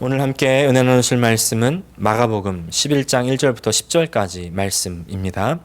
오늘 함께 은혜 나누실 말씀은 마가복음 11장 1절부터 10절까지 말씀입니다.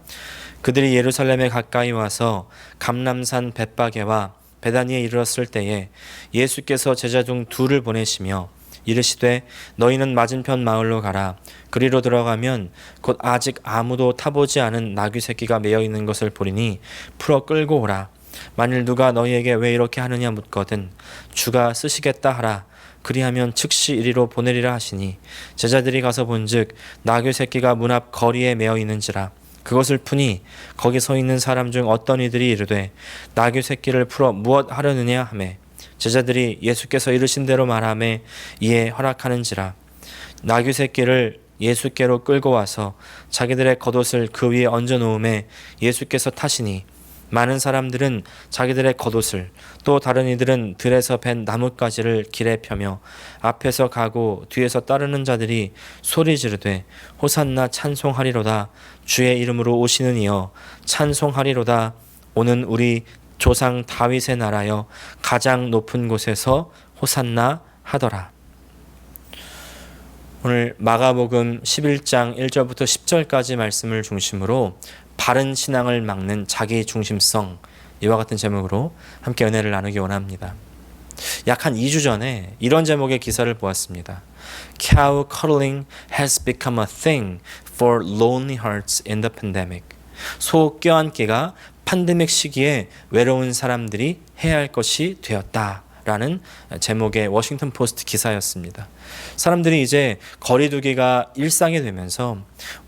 그들이 예루살렘에 가까이 와서 감람산 벳바게와 베다니에 이르렀을 때에 예수께서 제자 중 둘을 보내시며 이르시되 너희는 맞은편 마을로 가라. 그리로 들어가면 곧 아직 아무도 타보지 않은 나귀 새끼가 매어 있는 것을 보리니 풀어 끌고 오라. 만일 누가 너희에게 왜 이렇게 하느냐 묻거든 주가 쓰시겠다 하라. 그리하면 즉시 이리로 보내리라 하시니 제자들이 가서 본즉 나귀 새끼가 문 앞 거리에 매어 있는지라. 그것을 푸니 거기 서 있는 사람 중 어떤 이들이 이르되 나귀 새끼를 풀어 무엇 하려느냐 하매 제자들이 예수께서 이르신 대로 말하매 이에 허락하는지라. 나귀 새끼를 예수께로 끌고 와서 자기들의 겉옷을 그 위에 얹어 놓음에 예수께서 타시니 많은 사람들은 자기들의 겉옷을 또 다른 이들은 들에서 벤 나뭇가지를 길에 펴며 앞에서 가고 뒤에서 따르는 자들이 소리 지르되 호산나 찬송하리로다. 주의 이름으로 오시는 이여 찬송하리로다. 오는 우리 조상 다윗의 나라여 가장 높은 곳에서 호산나 하더라. 오늘 마가복음 11장 1절부터 10절까지 말씀을 중심으로 바른 신앙을 막는 자기 중심성, 이와 같은 제목으로 함께 은혜를 나누기 원합니다. 약 한 2주 전에 이런 제목의 기사를 보았습니다. Cow cuddling has become a thing for lonely hearts in the pandemic. 소 껴안기가 팬데믹 시기에 외로운 사람들이 해야 할 것이 되었다 라는 제목의 워싱턴 포스트 기사였습니다. 사람들이 이제 거리두기가 일상이 되면서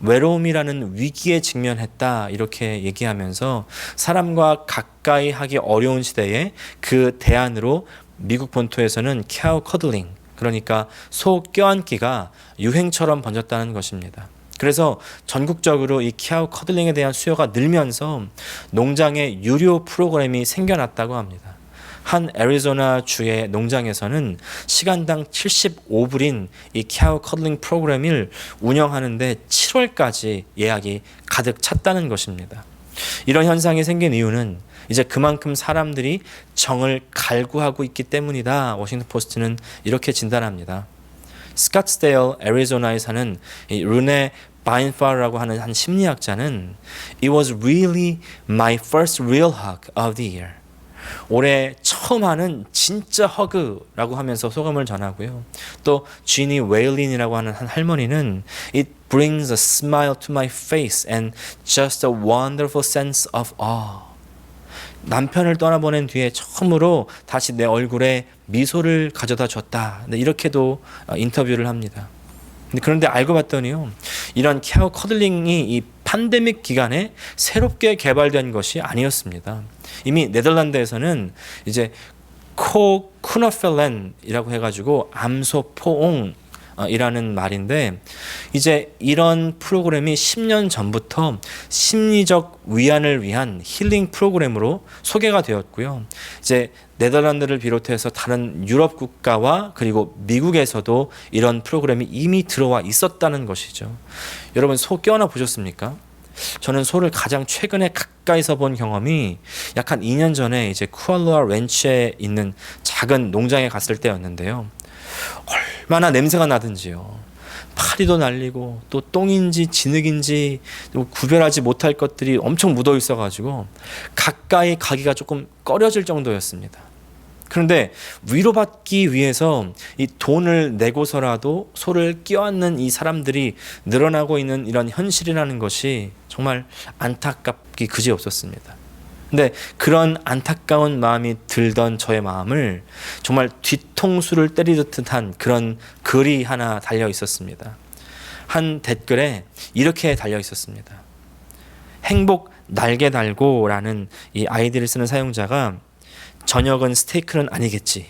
외로움이라는 위기에 직면했다 이렇게 얘기하면서 사람과 가까이 하기 어려운 시대에 그 대안으로 미국 본토에서는 cow cuddling, 그러니까 소 껴안기가 유행처럼 번졌다는 것입니다. 그래서 전국적으로 이 cow cuddling에 대한 수요가 늘면서 농장에 유료 프로그램이 생겨났다고 합니다. 한 애리조나 주의 농장에서는 시간당 75불인 이 cow cuddling 프로그램을 운영하는데 7월까지 예약이 가득 찼다는 것입니다. 이런 현상이 생긴 이유는 이제 그만큼 사람들이 정을 갈구하고 있기 때문이다. 워싱턴 포스트는 이렇게 진단합니다. 스캇스데일 애리조나에 사는 르네 바인파라고 하는 한 심리학자는 It was really my first real hug of the year. 올해 처음 하는 진짜 허그라고 하면서 소감을 전하고요. 또 지니 웨일린이라고 하는 한 할머니는 It brings a smile to my face and just a wonderful sense of awe. 남편을 떠나보낸 뒤에 처음으로 다시 내 얼굴에 미소를 가져다 줬다. 이렇게도 인터뷰를 합니다. 그런데 알고 봤더니요, 이런 cow cuddling이 이 팬데믹 기간에 새롭게 개발된 것이 아니었습니다. 이미 네덜란드에서는 이제 쿠너펠렌이라고 해가지고 암소포옹 이라는 말인데, 이제 이런 프로그램이 10년 전부터 심리적 위안을 위한 힐링 프로그램으로 소개가 되었고요. 이제 네덜란드를 비롯해서 다른 유럽 국가와 그리고 미국에서도 이런 프로그램이 이미 들어와 있었다는 것이죠. 여러분, 소 껴안아 보셨습니까? 저는 소를 가장 최근에 가까이서 본 경험이 약 한 2년 전에 이제 쿠알루아 렌치에 있는 작은 농장에 갔을 때였는데요. 얼마나 냄새가 나든지요. 파리도 날리고 또 똥인지 진흙인지 구별하지 못할 것들이 엄청 묻어 있어가지고 가까이 가기가 조금 꺼려질 정도였습니다. 그런데 위로받기 위해서 이 돈을 내고서라도 소를 껴안는 이 사람들이 늘어나고 있는 이런 현실이라는 것이 정말 안타깝기 그지없었습니다. 근데 그런 안타까운 마음이 들던 저의 마음을 정말 뒤통수를 때리듯 한 그런 글이 하나 달려 있었습니다. 한 댓글에 이렇게 달려 있었습니다. 행복 날개 달고 라는 이 아이디를 쓰는 사용자가 저녁은 스테이크는 아니겠지.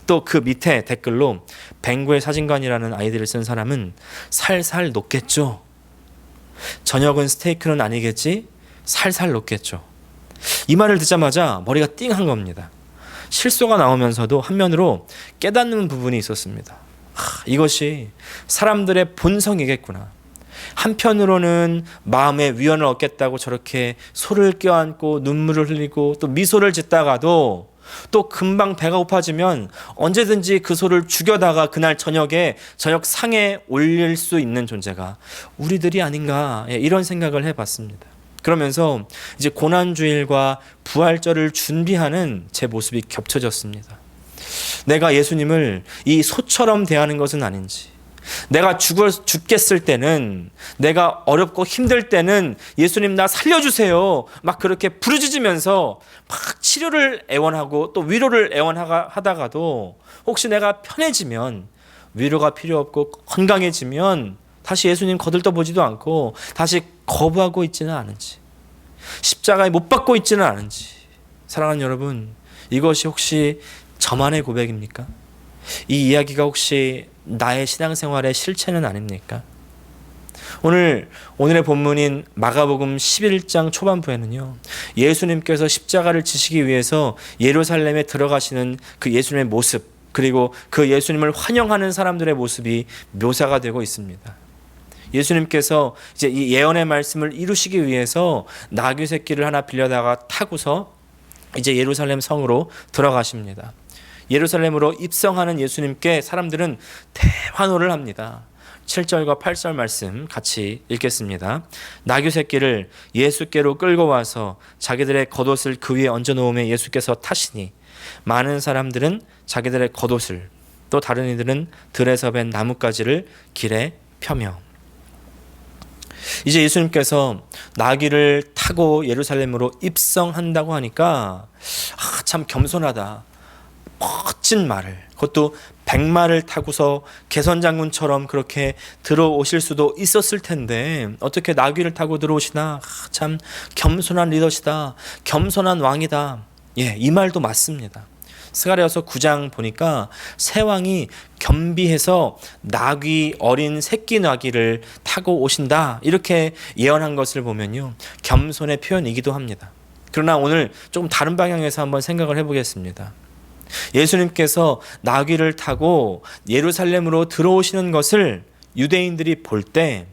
또 그 밑에 댓글로 뱅구의 사진관이라는 아이디를 쓴 사람은 살살 녹겠죠. 저녁은 스테이크는 아니겠지. 살살 녹겠죠. 이 말을 듣자마자 머리가 띵한 겁니다. 실소가 나오면서도 한면으로 깨닫는 부분이 있었습니다. 이것이 사람들의 본성이겠구나. 한편으로는 마음의 위안을 얻겠다고 저렇게 소를 껴안고 눈물을 흘리고 또 미소를 짓다가도 또 금방 배가 고파지면 언제든지 그 소를 죽여다가 그날 저녁에 저녁 상에 올릴 수 있는 존재가 우리들이 아닌가, 이런 생각을 해봤습니다. 그러면서 이제 고난주일과 부활절을 준비하는 제 모습이 겹쳐졌습니다. 내가 예수님을 이 소처럼 대하는 것은 아닌지, 내가 죽겠을 때는, 내가 어렵고 힘들 때는 예수님 나 살려주세요 막 그렇게 부르짖으면서 막 치료를 애원하고 또 위로를 애원하다가도 혹시 내가 편해지면, 위로가 필요 없고 건강해지면 다시 예수님 거들떠보지도 않고 다시 거부하고 있지는 않은지, 십자가에 못 박고 있지는 않은지. 사랑하는 여러분, 이것이 혹시 저만의 고백입니까? 이 이야기가 혹시 나의 신앙생활의 실체는 아닙니까? 오늘의 본문인 마가복음 11장 초반부에는요, 예수님께서 십자가를 지시기 위해서 예루살렘에 들어가시는 그 예수님의 모습, 그리고 그 예수님을 환영하는 사람들의 모습이 묘사가 되고 있습니다. 예수님께서 이제 이 예언의 말씀을 이루시기 위해서 나귀 새끼를 하나 빌려다가 타고서 이제 예루살렘 성으로 들어가십니다. 예루살렘으로 입성하는 예수님께 사람들은 대환호를 합니다. 7절과 8절 말씀 같이 읽겠습니다. 나귀 새끼를 예수께로 끌고 와서 자기들의 겉옷을 그 위에 얹어놓으며 예수께서 타시니 많은 사람들은 자기들의 겉옷을, 또 다른 이들은 들에서 벤 나뭇가지를 길에 펴며. 이제 예수님께서 나귀를 타고 예루살렘으로 입성한다고 하니까 참 겸손하다, 멋진 말을, 그것도 백마를 타고서 개선장군처럼 그렇게 들어오실 수도 있었을 텐데 어떻게 나귀를 타고 들어오시나, 참 겸손한 리더시다, 겸손한 왕이다. 이 말도 맞습니다. 스가랴서 9장 보니까 새 왕이 겸비해서 나귀, 어린 새끼 나귀를 타고 오신다, 이렇게 예언한 것을 보면요, 겸손의 표현이기도 합니다. 그러나 오늘 조금 다른 방향에서 한번 생각을 해보겠습니다. 예수님께서 나귀를 타고 예루살렘으로 들어오시는 것을 유대인들이 볼 때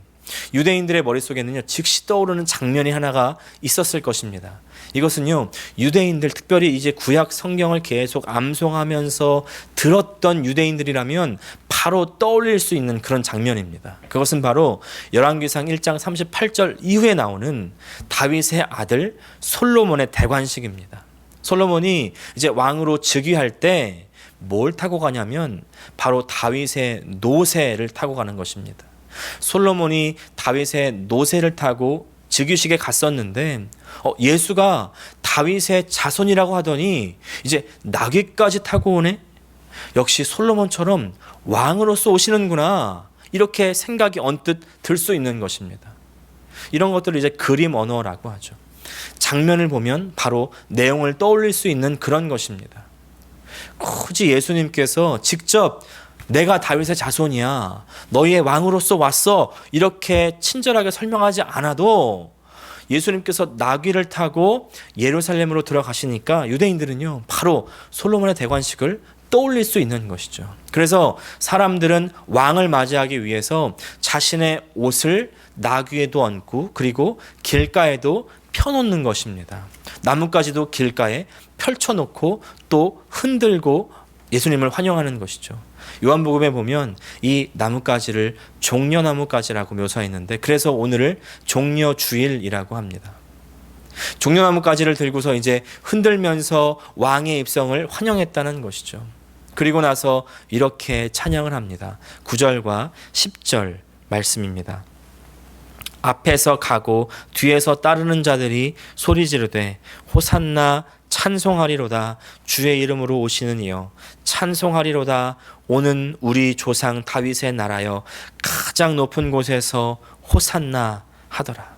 유대인들의 머릿속에는요, 즉시 떠오르는 장면이 하나가 있었을 것입니다. 이것은요, 유대인들, 특별히 이제 구약 성경을 계속 암송하면서 들었던 유대인들이라면 바로 떠올릴 수 있는 그런 장면입니다. 그것은 바로 열왕기상 1장 38절 이후에 나오는 다윗의 아들 솔로몬의 대관식입니다. 솔로몬이 이제 왕으로 즉위할 때 뭘 타고 가냐면 바로 다윗의 노새를 타고 가는 것입니다. 솔로몬이 다윗의 노새를 타고 즉위식에 갔었는데 예수가 다윗의 자손이라고 하더니 이제 나귀까지 타고 오네? 역시 솔로몬처럼 왕으로서 오시는구나, 이렇게 생각이 언뜻 들 수 있는 것입니다. 이런 것들을 이제 그림 언어라고 하죠. 장면을 보면 바로 내용을 떠올릴 수 있는 그런 것입니다. 굳이 예수님께서 직접 내가 다윗의 자손이야, 너희의 왕으로서 왔어, 이렇게 친절하게 설명하지 않아도 예수님께서 나귀를 타고 예루살렘으로 들어가시니까 유대인들은요, 바로 솔로몬의 대관식을 떠올릴 수 있는 것이죠. 그래서 사람들은 왕을 맞이하기 위해서 자신의 옷을 나귀에도 얹고 그리고 길가에도 펴놓는 것입니다. 나뭇가지도 길가에 펼쳐놓고 또 흔들고 예수님을 환영하는 것이죠. 요한복음에 보면 이 나뭇가지를 종려나뭇가지라고 묘사했는데, 그래서 오늘을 종려주일이라고 합니다. 종려나뭇가지를 들고서 이제 흔들면서 왕의 입성을 환영했다는 것이죠. 그리고 나서 이렇게 찬양을 합니다. 9절과 10절 말씀입니다. 앞에서 가고 뒤에서 따르는 자들이 소리 지르되 호산나 찬송하리로다, 주의 이름으로 오시는 이여 찬송하리로다, 오는 우리 조상 다윗의 나라여 가장 높은 곳에서 호산나 하더라.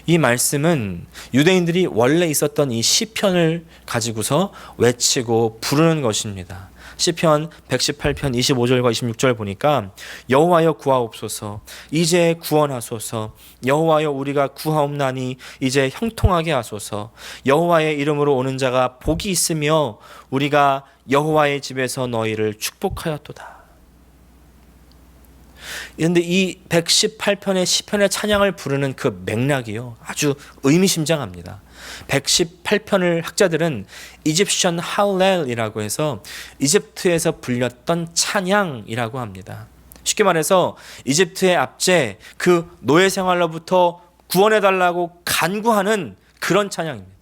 이 말씀은 유대인들이 원래 있었던 이 시편을 가지고서 외치고 부르는 것입니다. 시편 118편 25절과 26절 보니까 여호와여 구하옵소서, 이제 구원하소서, 여호와여 우리가 구하옵나니 이제 형통하게 하소서, 여호와의 이름으로 오는 자가 복이 있으며 우리가 여호와의 집에서 너희를 축복하였도다. 그런데 이 118편의 시편의 찬양을 부르는 그 맥락이요, 아주 의미심장합니다. 118편을 학자들은 이집션 할렐이라고 해서 이집트에서 불렸던 찬양이라고 합니다. 쉽게 말해서 이집트의 압제, 그 노예 생활로부터 구원해달라고 간구하는 그런 찬양입니다.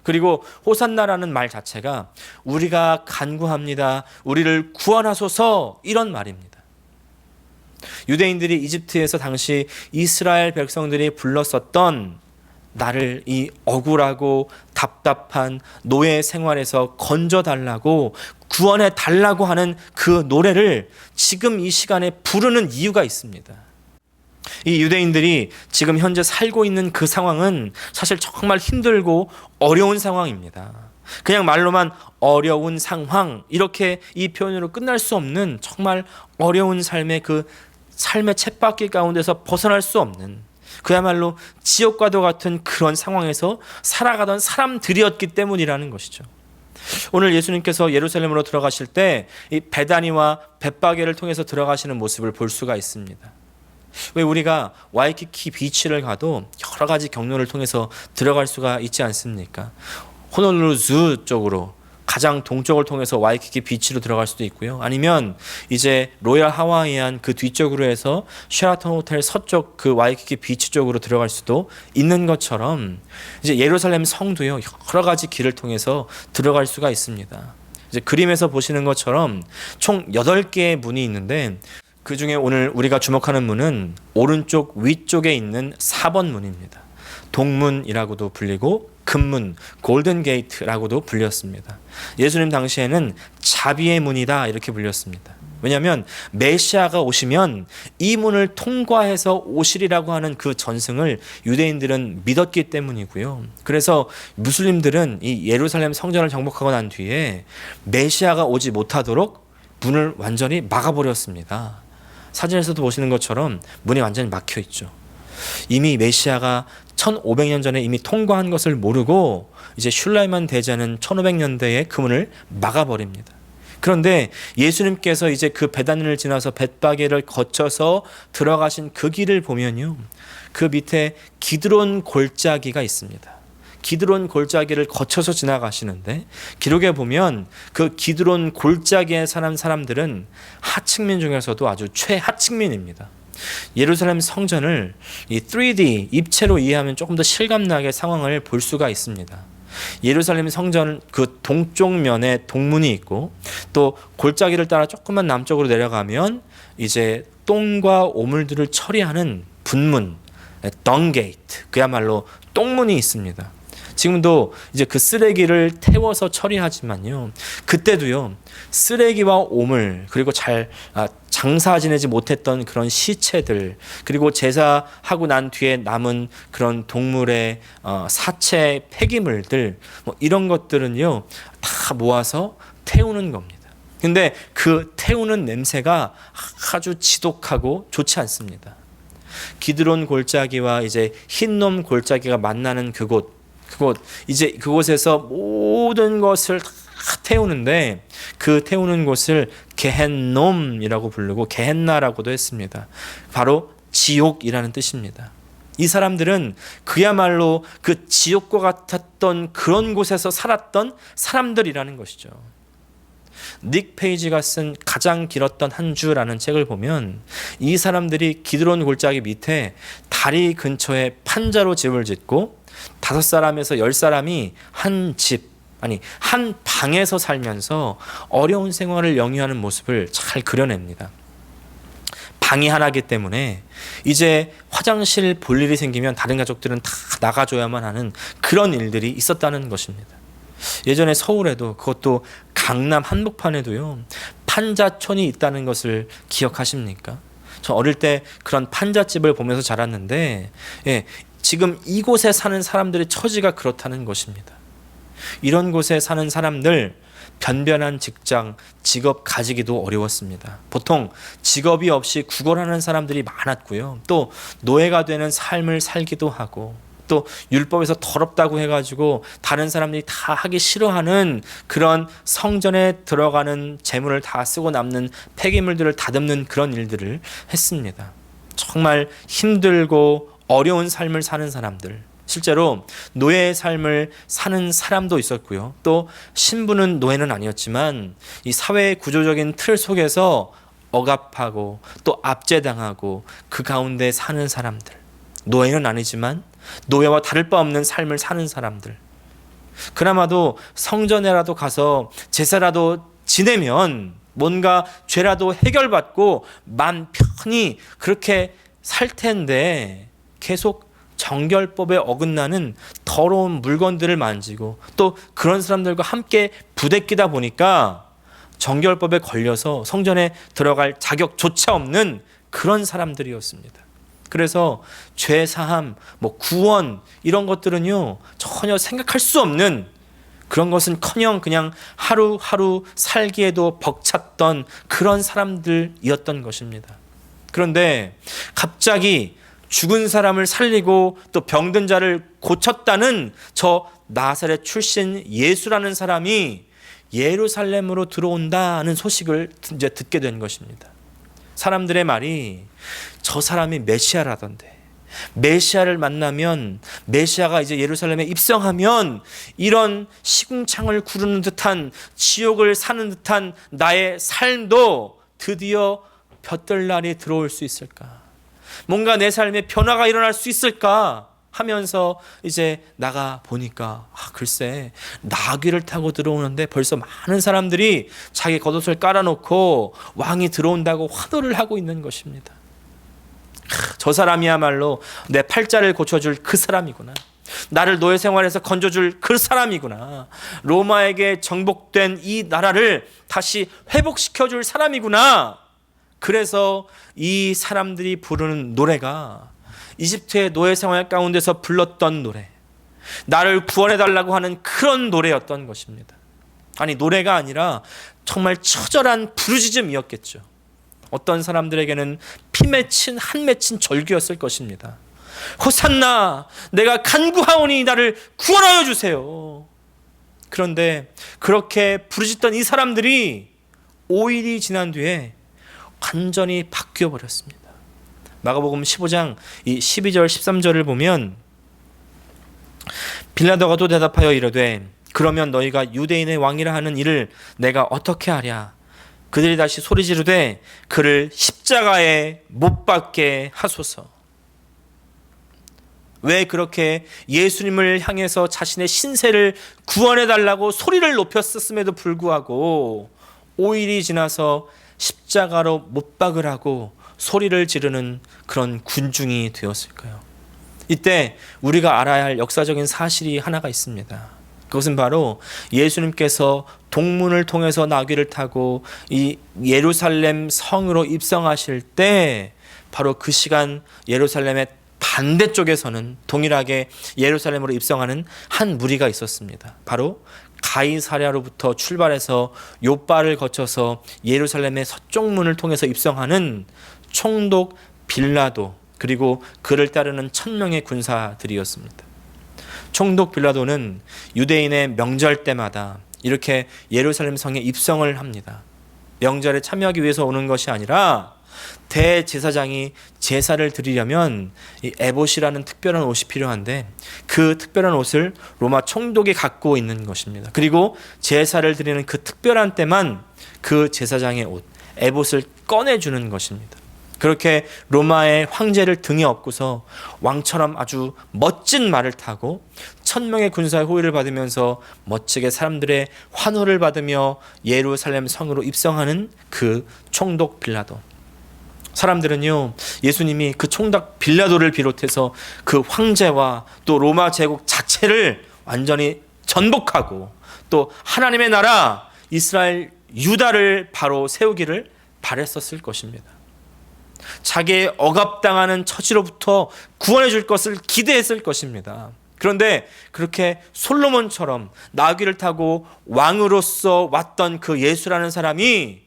그리고 호산나라는 말 자체가 우리가 간구합니다, 우리를 구원하소서, 이런 말입니다. 유대인들이 이집트에서 당시 이스라엘 백성들이 불렀었던 나를 이 억울하고 답답한 노예 생활에서 건져달라고, 구원해달라고 하는 그 노래를 지금 이 시간에 부르는 이유가 있습니다. 이 유대인들이 지금 현재 살고 있는 그 상황은 사실 정말 힘들고 어려운 상황입니다. 그냥 말로만 어려운 상황, 이렇게 이 표현으로 끝날 수 없는 정말 어려운 삶의 그 삶의 쳇바퀴 가운데서 벗어날 수 없는, 그야말로 지옥과도 같은 그런 상황에서 살아가던 사람들이었기 때문이라는 것이죠. 오늘 예수님께서 예루살렘으로 들어가실 때 이 베다니와 벳바게를 통해서 들어가시는 모습을 볼 수가 있습니다. 왜 우리가 와이키키 비치를 가도 여러 가지 경로를 통해서 들어갈 수가 있지 않습니까? 호놀룰루 쪽으로, 가장 동쪽을 통해서 와이키키 비치로 들어갈 수도 있고요. 아니면 이제 로얄 하와이안 그 뒤쪽으로 해서 쉐라톤 호텔 서쪽 그 와이키키 비치 쪽으로 들어갈 수도 있는 것처럼, 이제 예루살렘 성도요, 여러 가지 길을 통해서 들어갈 수가 있습니다. 이제 그림에서 보시는 것처럼 총 8개의 문이 있는데, 그 중에 오늘 우리가 주목하는 문은 오른쪽 위쪽에 있는 4번 문입니다. 동문이라고도 불리고 금문, 골든 게이트라고도 불렸습니다. 예수님 당시에는 자비의 문이다, 이렇게 불렸습니다. 왜냐하면 메시아가 오시면 이 문을 통과해서 오시리라고 하는 그 전승을 유대인들은 믿었기 때문이고요. 그래서 무슬림들은 이 예루살렘 성전을 정복하고 난 뒤에 메시아가 오지 못하도록 문을 완전히 막아버렸습니다. 사진에서도 보시는 것처럼 문이 완전히 막혀 있죠. 이미 메시아가 1500년 전에 이미 통과한 것을 모르고 이제 슐라이만 대제는 1500년대에 그 문을 막아버립니다. 그런데 예수님께서 이제 그 베다니를 지나서 벳바게를 거쳐서 들어가신 그 길을 보면요, 그 밑에 기드론 골짜기가 있습니다. 기드론 골짜기를 거쳐서 지나가시는데, 기록에 보면 그 기드론 골짜기에 사는 사람들은 하층민 중에서도 아주 최하층민입니다. 예루살렘 성전을 이 3D 입체로 이해하면 조금 더 실감나게 상황을 볼 수가 있습니다. 예루살렘 성전 그 동쪽 면에 동문이 있고, 또 골짜기를 따라 조금만 남쪽으로 내려가면 이제 똥과 오물들을 처리하는 분문, 덩게이트, 그야말로 똥문이 있습니다. 지금도 이제 그 쓰레기를 태워서 처리하지만요, 그때도요, 쓰레기와 오물, 그리고 잘 장사 지내지 못했던 그런 시체들, 그리고 제사하고 난 뒤에 남은 그런 동물의 사체 폐기물들, 뭐 이런 것들은요 다 모아서 태우는 겁니다. 근데 그 태우는 냄새가 아주 지독하고 좋지 않습니다. 기드론 골짜기와 이제 흰놈 골짜기가 만나는 그곳 이제 그곳에서 모든 것을 다 태우는데, 그 태우는 곳을 게헨놈이라고 부르고 게헨나라고도 했습니다. 바로 지옥이라는 뜻입니다. 이 사람들은 그야말로 그 지옥과 같았던 그런 곳에서 살았던 사람들이라는 것이죠. 닉 페이지가 쓴 가장 길었던 한 주라는 책을 보면 이 사람들이 기드론 골짜기 밑에 다리 근처에 판자로 집을 짓고 5사람에서 10사람이 한 방에서 살면서 어려운 생활을 영위하는 모습을 잘 그려냅니다. 방이 하나이기 때문에 이제 화장실 볼 일이 생기면 다른 가족들은 다 나가줘야만 하는 그런 일들이 있었다는 것입니다. 예전에 서울에도, 그것도 강남 한복판에도요, 판자촌이 있다는 것을 기억하십니까? 저 어릴 때 그런 판자집을 보면서 자랐는데, 지금 이곳에 사는 사람들의 처지가 그렇다는 것입니다. 이런 곳에 사는 사람들, 변변한 직장, 직업 가지기도 어려웠습니다. 보통 직업이 없이 구걸하는 사람들이 많았고요. 또 노예가 되는 삶을 살기도 하고, 또 율법에서 더럽다고 해가지고 다른 사람들이 다 하기 싫어하는 그런 성전에 들어가는 재물을 다 쓰고 남는 폐기물들을 다듬는 그런 일들을 했습니다. 정말 힘들고 어려운 삶을 사는 사람들, 실제로 노예의 삶을 사는 사람도 있었고요. 또 신부는 노예는 아니었지만 이 사회의 구조적인 틀 속에서 억압하고 또 압제당하고 그 가운데 사는 사람들, 노예는 아니지만 노예와 다를 바 없는 삶을 사는 사람들, 그나마도 성전에라도 가서 제사라도 지내면 뭔가 죄라도 해결받고 맘 편히 그렇게 살 텐데 계속 정결법에 어긋나는 더러운 물건들을 만지고 또 그런 사람들과 함께 부대끼다 보니까 정결법에 걸려서 성전에 들어갈 자격조차 없는 그런 사람들이었습니다. 그래서 죄 사함, 구원 이런 것들은요 전혀 생각할 수 없는, 그런 것은커녕 그냥 하루하루 살기에도 벅찼던 그런 사람들이었던 것입니다. 그런데 갑자기 죽은 사람을 살리고 또 병든 자를 고쳤다는 저 나사렛 출신 예수라는 사람이 예루살렘으로 들어온다는 소식을 이제 듣게 된 것입니다. 사람들의 말이 저 사람이 메시아라던데, 메시아를 만나면, 메시아가 이제 예루살렘에 입성하면 이런 시궁창을 구르는 듯한, 지옥을 사는 듯한 나의 삶도 드디어 볕들 날이 들어올 수 있을까? 뭔가 내 삶에 변화가 일어날 수 있을까 하면서 이제 나가 보니까 글쎄 나귀를 타고 들어오는데 벌써 많은 사람들이 자기 겉옷을 깔아놓고 왕이 들어온다고 환호를 하고 있는 것입니다. 저 사람이야말로 내 팔자를 고쳐줄 그 사람이구나. 나를 노예 생활에서 건져줄 그 사람이구나. 로마에게 정복된 이 나라를 다시 회복시켜줄 사람이구나. 그래서 이 사람들이 부르는 노래가 이집트의 노예 생활 가운데서 불렀던 노래, 나를 구원해달라고 하는 그런 노래였던 것입니다. 아니, 노래가 아니라 정말 처절한 부르짖음이었겠죠. 어떤 사람들에게는 피 맺힌 한 맺힌 절규였을 것입니다. 호산나, 내가 간구하오니 나를 구원하여 주세요. 그런데 그렇게 부르짖던 이 사람들이 5일이 지난 뒤에 완전히 바뀌어 버렸습니다. 마가복음 15장 이 12절 13절을 보면 빌라도가 또 대답하여 이르되 그러면 너희가 유대인의 왕이라 하는 이를 내가 어떻게 하랴? 그들이 다시 소리 지르되 그를 십자가에 못 박게 하소서. 왜 그렇게 예수님을 향해서 자신의 신세를 구원해 달라고 소리를 높였었음에도 불구하고 5일이 지나서 십자가로 못 박으라고 소리를 지르는 그런 군중이 되었을까요? 이때 우리가 알아야 할 역사적인 사실이 하나가 있습니다. 그것은 바로 예수님께서 동문을 통해서 나귀를 타고 이 예루살렘 성으로 입성하실 때 바로 그 시간 예루살렘의 반대쪽에서는 동일하게 예루살렘으로 입성하는 한 무리가 있었습니다. 바로 가이사랴로부터 출발해서 요바를 거쳐서 예루살렘의 서쪽 문을 통해서 입성하는 총독 빌라도, 그리고 그를 따르는 1000명의 군사들이었습니다. 총독 빌라도는 유대인의 명절 때마다 이렇게 예루살렘 성에 입성을 합니다. 명절에 참여하기 위해서 오는 것이 아니라 대제사장이 제사를 드리려면 이 에봇이라는 특별한 옷이 필요한데 그 특별한 옷을 로마 총독이 갖고 있는 것입니다. 그리고 제사를 드리는 그 특별한 때만 그 제사장의 옷, 에봇을 꺼내주는 것입니다. 그렇게 로마의 황제를 등에 업고서 왕처럼 아주 멋진 말을 타고 1000명의 군사의 호위를 받으면서 멋지게 사람들의 환호를 받으며 예루살렘 성으로 입성하는 그 총독 빌라도. 사람들은요, 예수님이 그 총독 빌라도를 비롯해서 그 황제와 또 로마 제국 자체를 완전히 전복하고 또 하나님의 나라 이스라엘 유다를 바로 세우기를 바랬었을 것입니다. 자기의 억압당하는 처지로부터 구원해 줄 것을 기대했을 것입니다. 그런데 그렇게 솔로몬처럼 나귀를 타고 왕으로서 왔던 그 예수라는 사람이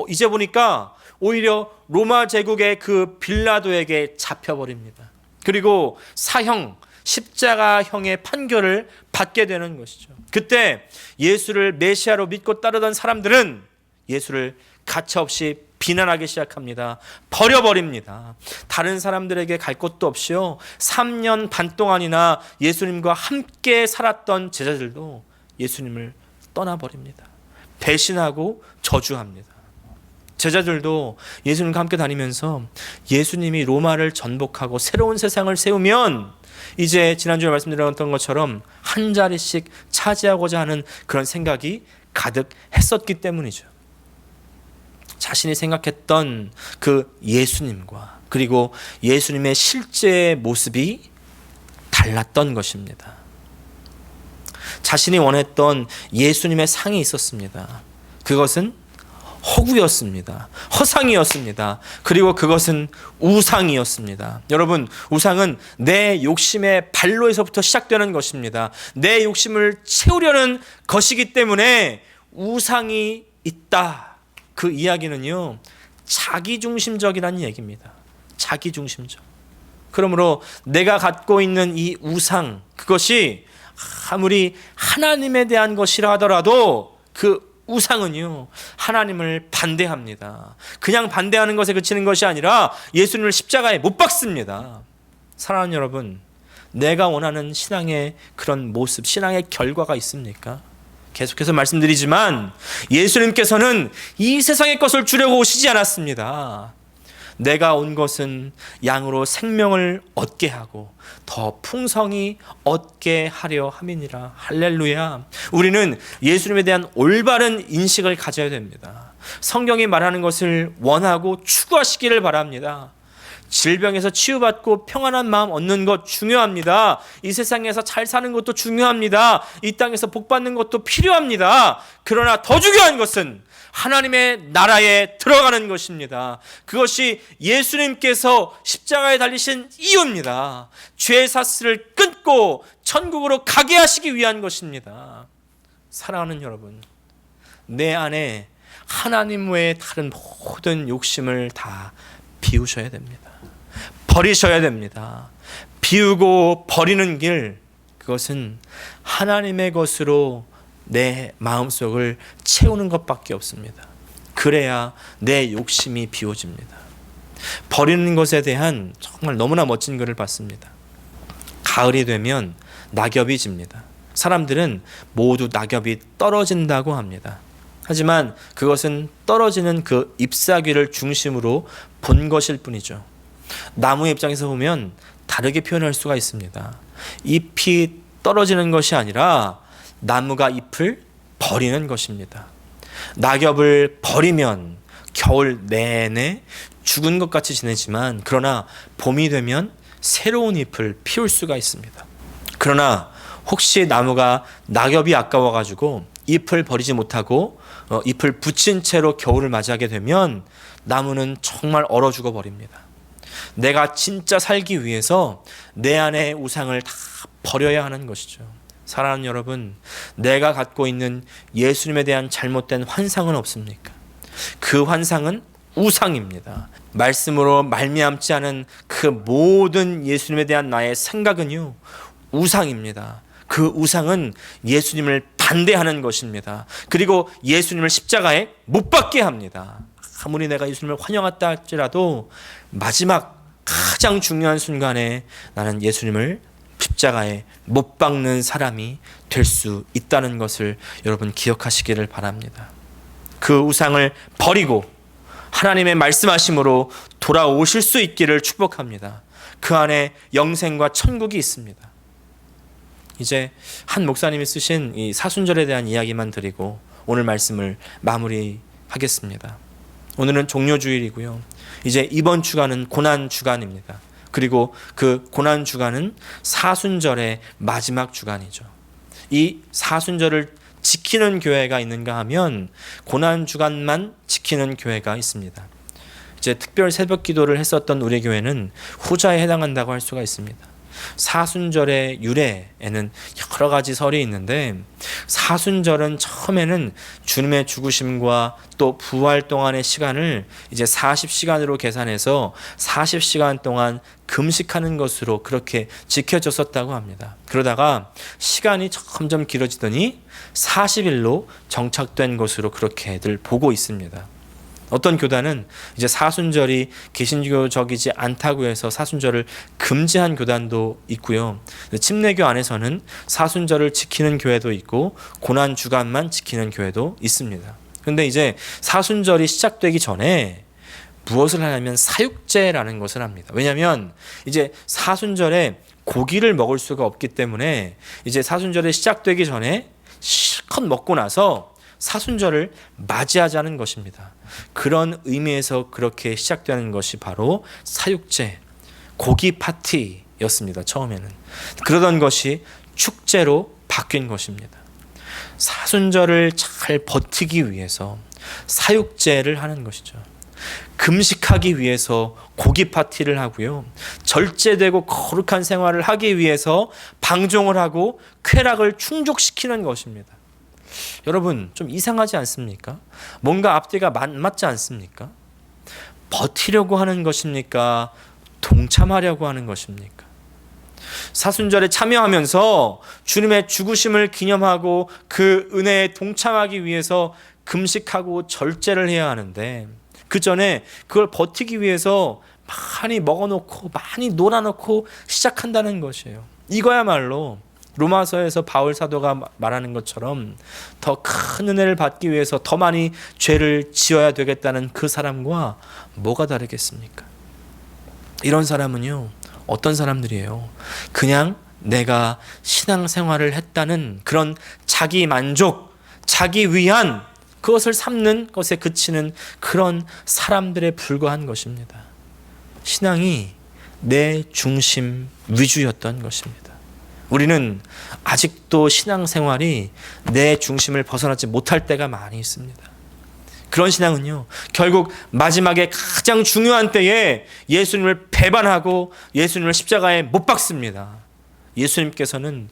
이제 보니까 오히려 로마 제국의 그 빌라도에게 잡혀버립니다. 그리고 사형, 십자가형의 판결을 받게 되는 것이죠. 그때 예수를 메시아로 믿고 따르던 사람들은 예수를 가차없이 비난하기 시작합니다. 버려버립니다. 다른 사람들에게 갈 곳도 없이요, 3년 반 동안이나 예수님과 함께 살았던 제자들도 예수님을 떠나버립니다. 배신하고 저주합니다. 제자들도 예수님과 함께 다니면서 예수님이 로마를 전복하고 새로운 세상을 세우면 이제 지난주에 말씀드렸던 것처럼 한 자리씩 차지하고자 하는 그런 생각이 가득했었기 때문이죠. 자신이 생각했던 그 예수님과 그리고 예수님의 실제 모습이 달랐던 것입니다. 자신이 원했던 예수님의 상이 있었습니다. 그것은 허구였습니다. 허상이었습니다. 그리고 그것은 우상이었습니다. 여러분, 우상은 내 욕심의 발로에서부터 시작되는 것입니다. 내 욕심을 채우려는 것이기 때문에 우상이 있다. 그 이야기는요, 자기중심적이라는 얘기입니다. 자기중심적. 그러므로 내가 갖고 있는 이 우상, 그것이 아무리 하나님에 대한 것이라 하더라도 그 우상은요, 하나님을 반대합니다. 그냥 반대하는 것에 그치는 것이 아니라 예수님을 십자가에 못 박습니다. 사랑하는 여러분, 내가 원하는 신앙의 그런 모습, 신앙의 결과가 있습니까? 계속해서 말씀드리지만 예수님께서는 이 세상의 것을 주려고 오시지 않았습니다. 내가 온 것은 양으로 생명을 얻게 하고 더 풍성히 얻게 하려 함이니라. 할렐루야. 우리는 예수님에 대한 올바른 인식을 가져야 됩니다. 성경이 말하는 것을 원하고 추구하시기를 바랍니다. 질병에서 치유받고 평안한 마음 얻는 것 중요합니다. 이 세상에서 잘 사는 것도 중요합니다. 이 땅에서 복 받는 것도 필요합니다. 그러나 더 중요한 것은 하나님의 나라에 들어가는 것입니다. 그것이 예수님께서 십자가에 달리신 이유입니다. 죄의 사슬을 끊고 천국으로 가게 하시기 위한 것입니다. 사랑하는 여러분, 내 안에 하나님 외에 다른 모든 욕심을 다 비우셔야 됩니다. 버리셔야 됩니다. 비우고 버리는 길, 그것은 하나님의 것으로 내 마음속을 채우는 것밖에 없습니다. 그래야 내 욕심이 비워집니다. 버리는 것에 대한 정말 너무나 멋진 글을 봤습니다. 가을이 되면 낙엽이 집니다. 사람들은 모두 낙엽이 떨어진다고 합니다. 하지만 그것은 떨어지는 그 잎사귀를 중심으로 본 것일 뿐이죠. 나무의 입장에서 보면 다르게 표현할 수가 있습니다. 잎이 떨어지는 것이 아니라 나무가 잎을 버리는 것입니다. 낙엽을 버리면 겨울 내내 죽은 것 같이 지내지만 그러나 봄이 되면 새로운 잎을 피울 수가 있습니다. 그러나 혹시 나무가 낙엽이 아까워가지고 잎을 버리지 못하고 잎을 붙인 채로 겨울을 맞이하게 되면 나무는 정말 얼어 죽어 버립니다. 내가 진짜 살기 위해서 내 안의 우상을 다 버려야 하는 것이죠. 사랑하는 여러분, 내가 갖고 있는 예수님에 대한 잘못된 환상은 없습니까? 그 환상은 우상입니다. 말씀으로 말미암지 않은 그 모든 예수님에 대한 나의 생각은요, 우상입니다. 그 우상은 예수님을 반대하는 것입니다. 그리고 예수님을 십자가에 못 박게 합니다. 아무리 내가 예수님을 환영했다 할지라도 마지막 가장 중요한 순간에 나는 예수님을 십자가에 못 박는 사람이 될 수 있다는 것을 여러분 기억하시기를 바랍니다. 그 우상을 버리고 하나님의 말씀하심으로 돌아오실 수 있기를 축복합니다. 그 안에 영생과 천국이 있습니다. 이제 한 목사님이 쓰신 이 사순절에 대한 이야기만 드리고 오늘 말씀을 마무리하겠습니다. 오늘은 종료주일이고요. 이제 이번 주간은 고난주간입니다. 그리고 그 고난주간은 사순절의 마지막 주간이죠. 이 사순절을 지키는 교회가 있는가 하면 고난주간만 지키는 교회가 있습니다. 이제 특별 새벽 기도를 했었던 우리 교회는 후자에 해당한다고 할 수가 있습니다. 사순절의 유래에는 여러 가지 설이 있는데 사순절은 처음에는 주님의 죽으심과 또 부활 동안의 시간을 이제 40시간으로 계산해서 40시간 동안 금식하는 것으로 그렇게 지켜졌었다고 합니다. 그러다가 시간이 점점 길어지더니 40일로 정착된 것으로 그렇게들 보고 있습니다. 어떤 교단은 이제 사순절이 개신교적이지 않다고 해서 사순절을 금지한 교단도 있고요. 침례교 안에서는 사순절을 지키는 교회도 있고 고난 주간만 지키는 교회도 있습니다. 그런데 이제 사순절이 시작되기 전에 무엇을 하냐면 사육제라는 것을 합니다. 왜냐하면 이제 사순절에 고기를 먹을 수가 없기 때문에 이제 사순절이 시작되기 전에 실컷 먹고 나서 사순절을 맞이하자는 것입니다. 그런 의미에서 그렇게 시작되는 것이 바로 사육제, 고기 파티였습니다. 처음에는. 그러던 것이 축제로 바뀐 것입니다. 사순절을 잘 버티기 위해서 사육제를 하는 것이죠. 금식하기 위해서 고기 파티를 하고요. 절제되고 거룩한 생활을 하기 위해서 방종을 하고 쾌락을 충족시키는 것입니다. 여러분 좀 이상하지 않습니까? 뭔가 앞뒤가 맞지 않습니까? 버티려고 하는 것입니까? 동참하려고 하는 것입니까? 사순절에 참여하면서 주님의 죽으심을 기념하고 그 은혜에 동참하기 위해서 금식하고 절제를 해야 하는데 그 전에 그걸 버티기 위해서 많이 먹어놓고 많이 놀아놓고 시작한다는 것이에요. 이거야말로 로마서에서 바울 사도가 말하는 것처럼 더 큰 은혜를 받기 위해서 더 많이 죄를 지어야 되겠다는 그 사람과 뭐가 다르겠습니까? 이런 사람은요, 어떤 사람들이에요? 그냥 내가 신앙생활을 했다는 그런 자기 만족, 자기 위안, 그것을 삼는 것에 그치는 그런 사람들에 불과한 것입니다. 신앙이 내 중심 위주였던 것입니다. 우리는 아직도 신앙생활이 내 중심을 벗어나지 못할 때가 많이 있습니다. 그런 신앙은요, 결국 마지막에 가장 중요한 때에 예수님을 배반하고 예수님을 십자가에 못 박습니다. 예수님께서는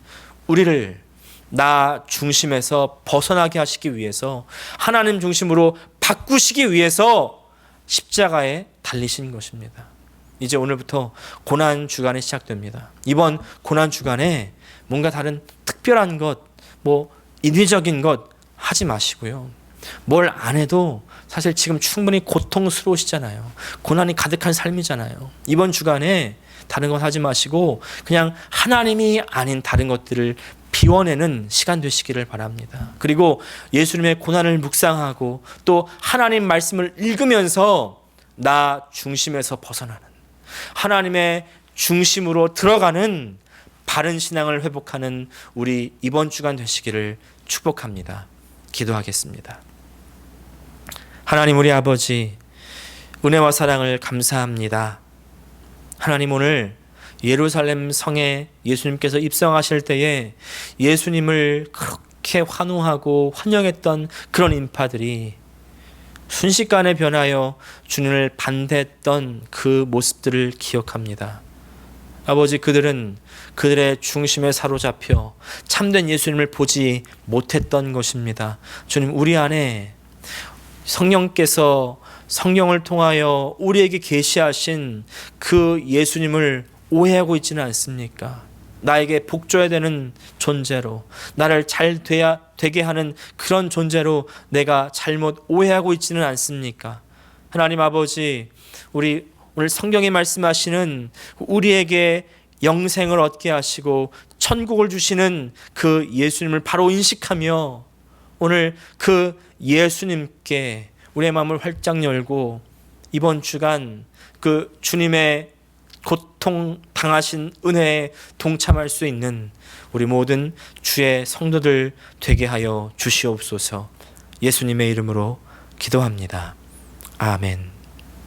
우리를 나 중심에서 벗어나게 하시기 위해서, 하나님 중심으로 바꾸시기 위해서 십자가에 달리신 것입니다. 이제 오늘부터 고난 주간이 시작됩니다. 이번 고난 주간에 뭔가 다른 특별한 것, 인위적인 것 하지 마시고요. 뭘 안 해도 사실 지금 충분히 고통스러우시잖아요. 고난이 가득한 삶이잖아요. 이번 주간에 다른 것 하지 마시고 그냥 하나님이 아닌 다른 것들을 비워내는 시간 되시기를 바랍니다. 그리고 예수님의 고난을 묵상하고 또 하나님 말씀을 읽으면서 나 중심에서 벗어나는, 하나님의 중심으로 들어가는 바른 신앙을 회복하는 우리 이번 주간 되시기를 축복합니다. 기도하겠습니다. 하나님 우리 아버지, 은혜와 사랑을 감사합니다. 하나님, 오늘 예루살렘 성에 예수님께서 입성하실 때에 예수님을 그렇게 환호하고 환영했던 그런 인파들이 순식간에 변하여 주님을 반대했던 그 모습들을 기억합니다. 아버지, 그들은 그들의 중심에 사로잡혀 참된 예수님을 보지 못했던 것입니다. 주님, 우리 안에 성령께서 성령을 통하여 우리에게 계시하신 그 예수님을 오해하고 있지는 않습니까? 나에게 복줘야 되는 존재로, 나를 잘 되게 하는 그런 존재로 내가 잘못 오해하고 있지는 않습니까? 하나님 아버지, 우리 오늘 성경에 말씀하시는 우리에게 영생을 얻게 하시고 천국을 주시는 그 예수님을 바로 인식하며 오늘 그 예수님께 우리의 마음을 활짝 열고 이번 주간 그 주님의 고통 당하신 은혜에 동참할 수 있는 우리 모든 주의 성도들 되게 하여 주시옵소서. 예수님의 이름으로 기도합니다. 아멘.